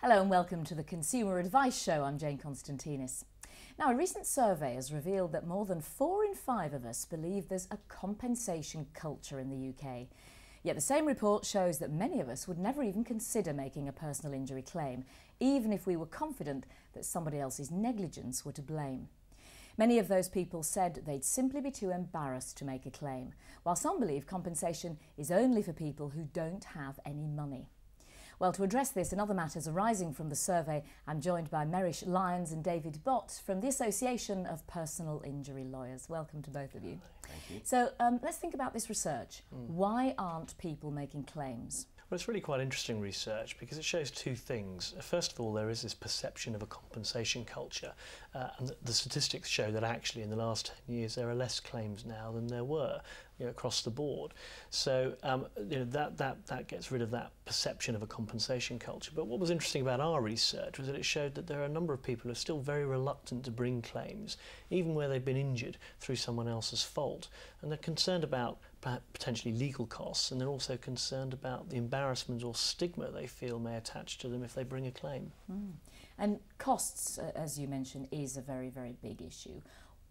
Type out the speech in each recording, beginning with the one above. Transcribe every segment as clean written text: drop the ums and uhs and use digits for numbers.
Hello and welcome to the Consumer Advice Show. I'm Jane Constantinis. Now, a recent survey has revealed that more than 4 in 5 of us believe there's a compensation culture in the UK. Yet the same report shows that many of us would never even consider making a personal injury claim, even if we were confident that somebody else's negligence were to blame. Many of those people said they'd simply be too embarrassed to make a claim, while some believe compensation is only for people who don't have any money. Well, to address this and other matters arising from the survey, I'm joined by Muiris, Lyons and David Bott from the Association of Personal Injury Lawyers. Welcome to both of you. Thank you. So let's think about this research. Why aren't people making claims? Well, it's really quite interesting research because it shows two things. First of all, there is this perception of a compensation culture, and the statistics show that actually in the last 10 years there are less claims now than there were, across the board. So that gets rid of that perception of a compensation culture. But what was interesting about our research was that it showed that there are a number of people who are still very reluctant to bring claims, even where they've been injured through someone else's fault, and they're concerned about potentially legal costs, and they're also concerned about the embarrassment or stigma they feel may attach to them if they bring a claim. And costs, as you mentioned, is a very, very big issue.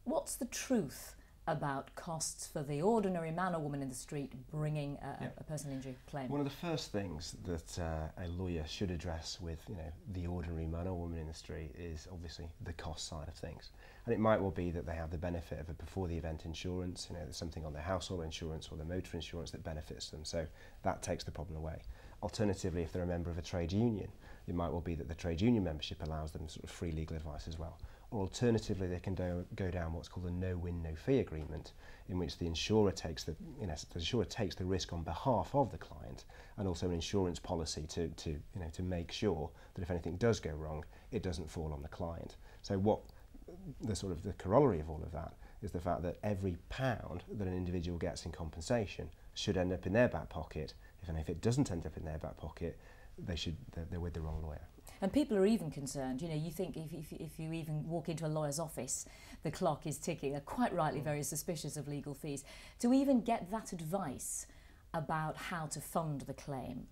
What's the truth about costs for the ordinary man or woman in the street bringing a personal injury claim? One of the first things that a lawyer should address with the ordinary man or woman in the street is obviously the cost side of things. And it might well be that they have the benefit of a before the event insurance, there's something on their household insurance or their motor insurance that benefits them, so that takes the problem away. Alternatively, if they're a member of a trade union, it might well be that the trade union membership allows them sort of free legal advice as well. Or alternatively, they can go down what's called a no-win, no-fee agreement, in which the insurer takes the risk on behalf of the client, and also an insurance policy to make sure that if anything does go wrong, it doesn't fall on the client. So what the corollary of all of that is the fact that every pound that an individual gets in compensation should end up in their back pocket. If it doesn't end up in their back pocket, they're with the wrong lawyer. And people are even concerned, you think if you even walk into a lawyer's office, the clock is ticking. They're quite rightly very suspicious of legal fees. To even get that advice about how to fund the claim,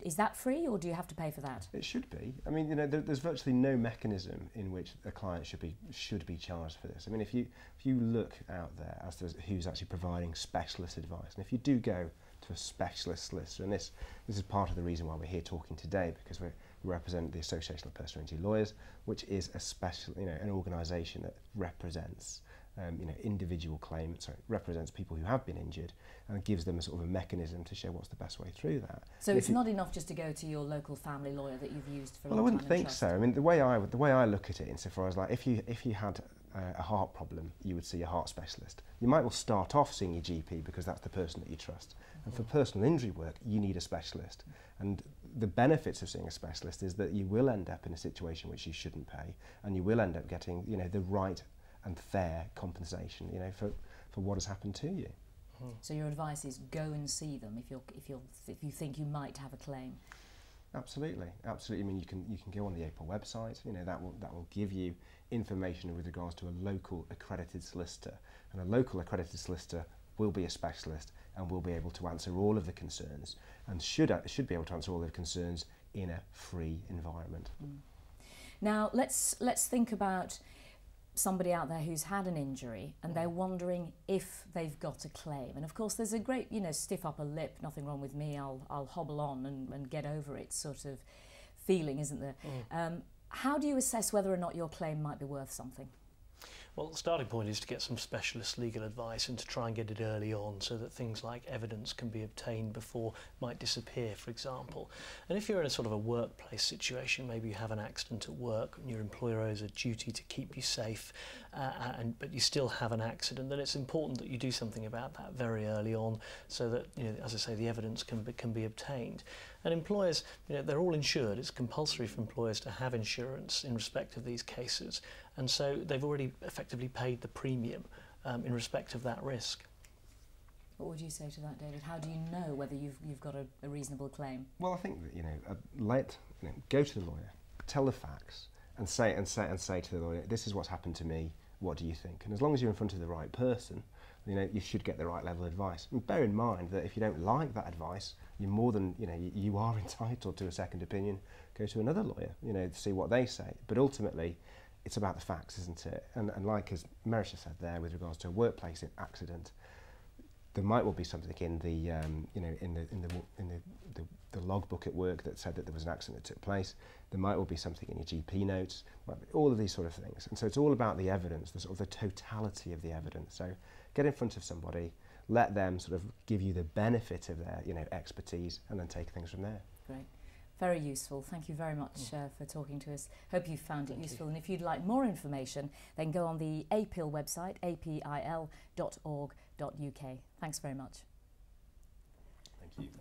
is that free or do you have to pay for that? It should be. I mean, there's virtually no mechanism in which a client should be charged for this. I mean, if you look out there as to who's actually providing specialist advice, and if you do go to a specialist solicitor, and this is part of the reason why we're here talking today, because we represent the Association of Personal Injury Lawyers, which is an organisation that represents individual claimants, represents people who have been injured, and gives them a sort of a mechanism to show what's the best way through that. So it's not enough just to go to your local family lawyer that you've used for a long time. Well, I wouldn't think so. I mean, the way I look at it, insofar as if you had a heart problem, you would see a heart specialist. You might well start off seeing your GP because that's the person that you trust. And for personal injury work, you need a specialist. And the benefits of seeing a specialist is that you will end up in a situation which you shouldn't pay, and you will end up getting the right and fair compensation for what has happened to you. So your advice is go and see them if you think you might have a claim. Absolutely, absolutely. I mean, you can go on the APIL website. That will give you information with regards to a local accredited solicitor, and a local accredited solicitor will be a specialist and will be able to answer all of the concerns, and should be able to answer all of the concerns in a free environment. Now let's think about somebody out there who's had an injury and they're wondering if they've got a claim. And of course there's a great, stiff upper lip, nothing wrong with me, I'll hobble on and get over it sort of feeling, isn't there? How do you assess whether or not your claim might be worth something? Well, the starting point is to get some specialist legal advice and to try and get it early on so that things like evidence can be obtained before it might disappear, for example. And if you're in a sort of a workplace situation, maybe you have an accident at work and your employer owes a duty to keep you safe, but you still have an accident, then it's important that you do something about that very early on so that, as I say, the evidence can be obtained. And employers, they're all insured. It's compulsory for employers to have insurance in respect of these cases. And so they've already effectively paid the premium in respect of that risk. What would you say to that, David? How do you know whether you've got a reasonable claim? Well, I think that go to the lawyer, tell the facts, and say to the lawyer, this is what's happened to me. What do you think? And as long as you're in front of the right person, you know, you should get the right level of advice. And bear in mind that if you don't like that advice, you're more than, you know, you are entitled to a second opinion. Go to another lawyer, you know, to see what they say. But ultimately, it's about the facts, isn't it? And like as Muiris said there, with regards to a workplace accident, there might well be something in the, you know, in the logbook at work that said that there was an accident that took place. There might well be something in your GP notes, all of these sort of things. And so it's all about the evidence, the sort of the totality of the evidence. So get in front of somebody, let them sort of give you the benefit of their, you know, expertise, and then take things from there. Great. Very useful. Thank you very much for talking to us. Hope you found it useful. And if you'd like more information, then go on the APIL website, apil.org.uk. Thanks very much. Thank you.